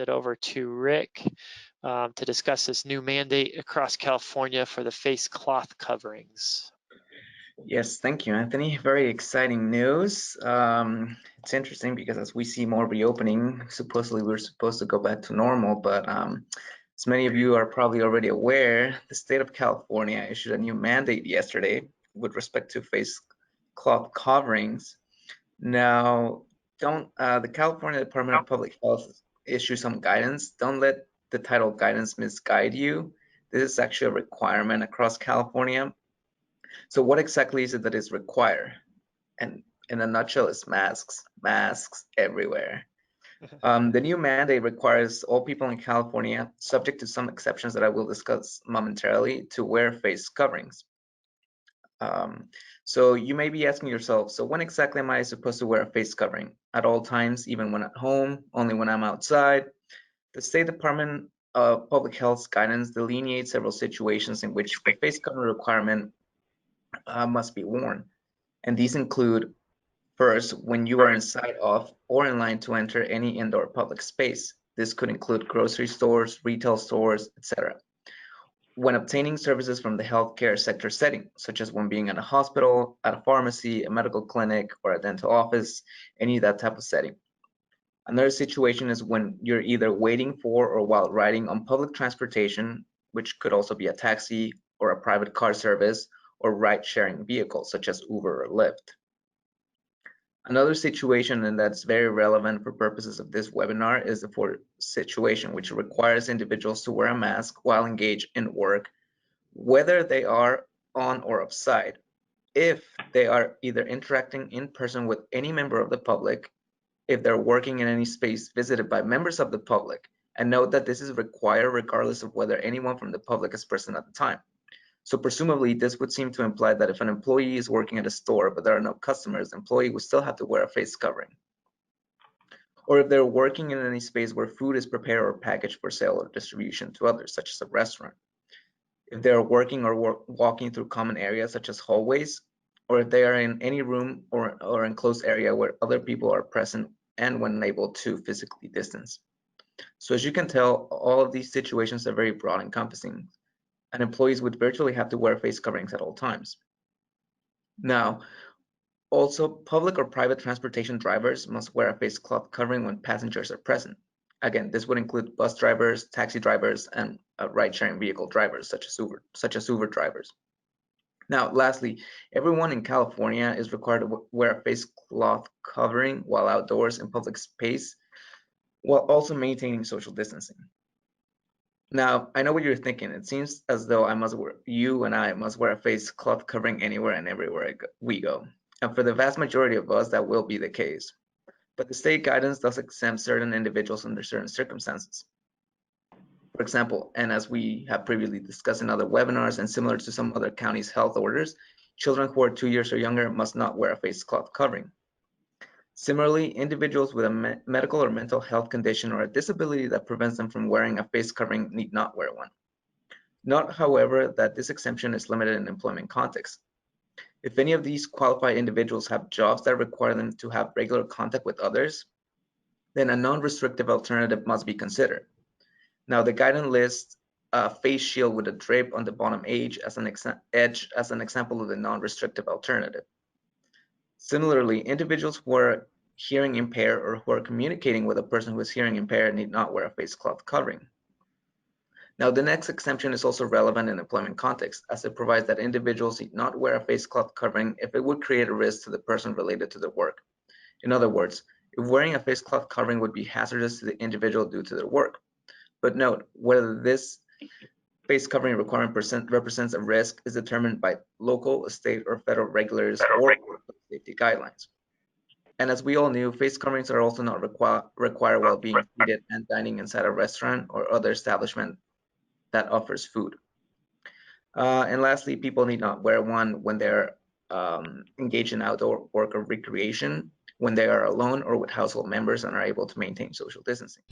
it over to Rick to discuss this new mandate across California for the face cloth coverings. Yes, thank you, Anthony. Very exciting news. It's interesting because as we see more reopening, supposedly we're supposed to go back to normal, but as many of you are probably already aware, the state of California issued a new mandate yesterday with respect to face cloth coverings. Now, the California Department of Public Health issue some guidance. Don't let the title guidance misguide you. This is actually a requirement across California. So what exactly is it that is required? And in a nutshell, it's masks everywhere. The new mandate requires all people in California, subject to some exceptions that I will discuss momentarily, to wear face coverings. So you may be asking yourself, so when exactly am I supposed to wear a face covering? At all times, even when at home, only when I'm outside? The State Department of Public Health's guidance delineates several situations in which the face covering requirement must be worn. And these include, first, when you are inside of or in line to enter any indoor public space. This could include grocery stores, retail stores, etc. When obtaining services from the healthcare sector setting, such as when being in a hospital, at a pharmacy, a medical clinic, or a dental office, any of that type of setting. Another situation is when you're either waiting for or while riding on public transportation, which could also be a taxi or a private car service, or ride-sharing vehicles such as Uber or Lyft. Another situation, and that's very relevant for purposes of this webinar, is the fourth situation, which requires individuals to wear a mask while engaged in work, whether they are on or offsite, if they are either interacting in person with any member of the public, if they're working in any space visited by members of the public, and note that this is required regardless of whether anyone from the public is present at the time. So presumably, this would seem to imply that if an employee is working at a store but there are no customers, the employee would still have to wear a face covering. Or if they're working in any space where food is prepared or packaged for sale or distribution to others, such as a restaurant. If they are working or walking through common areas such as hallways, or if they are in any room or enclosed area where other people are present and when able to physically distance. So as you can tell, all of these situations are very broad encompassing, and employees would virtually have to wear face coverings at all times. Now, also, public or private transportation drivers must wear a face cloth covering when passengers are present. Again, this would include bus drivers, taxi drivers, and ride-sharing vehicle drivers, such as Uber drivers. Now, lastly, everyone in California is required to wear a face cloth covering while outdoors in public space, while also maintaining social distancing. Now, I know what you're thinking. It seems as though you and I must wear a face cloth covering anywhere and everywhere we go. And for the vast majority of us, that will be the case. But the state guidance does exempt certain individuals under certain circumstances. For example, and as we have previously discussed in other webinars and similar to some other counties' health orders, children who are 2 years or younger must not wear a face cloth covering. Similarly, individuals with a medical or mental health condition or a disability that prevents them from wearing a face covering need not wear one. Note, however, that this exemption is limited in employment context. If any of these qualified individuals have jobs that require them to have regular contact with others, then a non-restrictive alternative must be considered. Now, the guidance lists a face shield with a drape on the bottom edge as an example of the non-restrictive alternative. Similarly, individuals who are hearing impaired or who are communicating with a person who is hearing impaired need not wear a face cloth covering. Now, the next exemption is also relevant in employment context, as it provides that individuals need not wear a face cloth covering if it would create a risk to the person related to their work. In other words, if wearing a face cloth covering would be hazardous to the individual due to their work. But note, whether this face covering requirement represents a risk is determined by local, state, or federal regulators or safety guidelines. And as we all knew, face coverings are also not required while being seated and dining inside a restaurant or other establishment that offers food. And lastly, people need not wear one when they're engaged in outdoor work or recreation, when they are alone or with household members and are able to maintain social distancing.